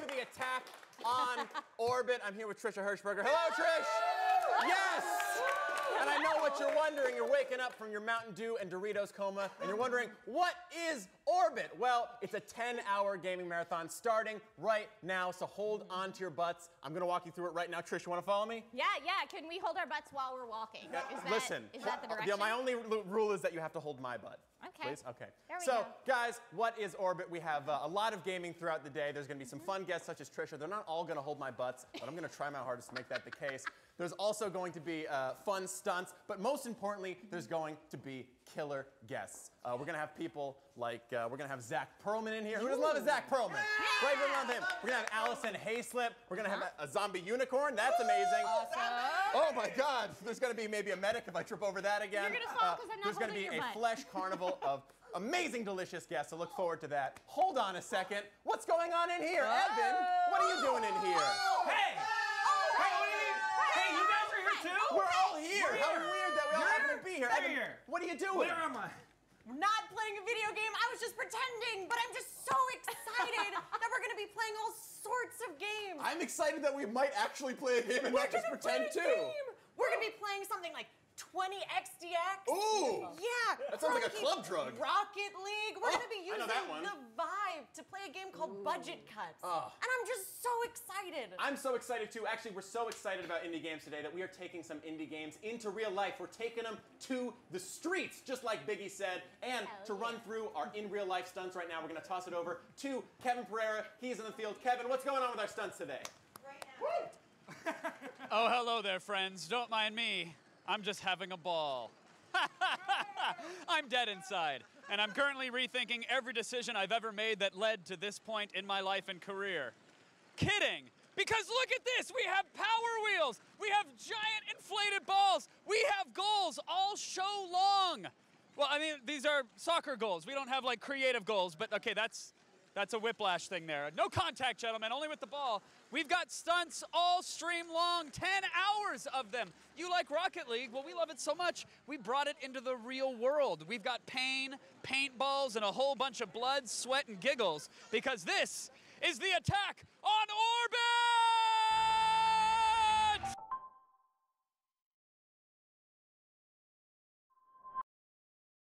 to the attack on Orbit. I'm here with Trisha Hirschberger. Hello, Trish. Yes. And I know what you're wondering. You're waking up from your Mountain Dew and Doritos coma, and you're wondering, what is Orbit? Well, it's a 10-hour gaming marathon starting right now, so hold on to your butts. I'm going to walk you through it right now. Trish, you want to follow me? Yeah. Can we hold our butts while we're walking? Listen, is that the direction? Yeah, my only rule is that you have to hold my butt. Okay. Please? Okay. There we so, go. guys, what is Orbit? We have a lot of gaming throughout the day. There's going to be some fun guests such as Trisha. They're not all going to hold my butts, but I'm going to try my hardest to make that the case. There's also going to be fun stunts, but most importantly, there's going to be killer guests. We're going to have people like, we're going to have Zach Perlman in here. Who doesn't love a Zach Perlman? Yeah! Right, we love him. We're going to have Allison Hayslip. We're going to have a zombie unicorn. That's amazing. Awesome. Oh my God. There's going to be maybe a medic if I trip over that again. You're going to fall because I'm not There's going to holding be your a butt. flesh carnival of amazing, delicious guests, so look forward to that. Hold on a second. What's going on in here? Evan, what are you doing in here? Hey! Hey, what do you mean? Hey, you guys are here too? We're all here. We're How here. weird that we all You're happen to be here. They're Evan, here. what are you doing? Where am I? We're not playing a video game. I was just pretending, but I'm just so excited that we're going to be playing all sorts of games. I'm excited that we might actually play a game and not just gonna pretend play a too. game. We're going to be playing something like 20XDX. Ooh! Yeah. That sounds like a Rocket- club drug. Rocket League. We're going to be I know using that one. the Vive to play a game called Budget Cuts. And I'm just so excited. I'm so excited too. Actually, we're so excited about indie games today that we are taking some indie games into real life. We're taking them to the streets, just like Biggie said. And Hell to run yeah. through our in real life stunts right now, we're going to toss it over to Kevin Pereira. He's in the field. Kevin, what's going on with our stunts today? Right now. Oh, hello there, friends. Don't mind me. I'm just having a ball. I'm dead inside, and I'm currently rethinking every decision I've ever made that led to this point in my life and career. Kidding! Because look at this! We have power wheels! We have giant inflated balls! We have goals all show long! Well, I mean, these are soccer goals. We don't have, like, creative goals, but okay, that's a whiplash thing there. No contact, gentlemen, only with the ball. We've got stunts all stream long, 10 hours of them. You like Rocket League? Well, we love it so much, we brought it into the real world. We've got pain, paintballs, and a whole bunch of blood, sweat, and giggles, because this is the attack on Orbit!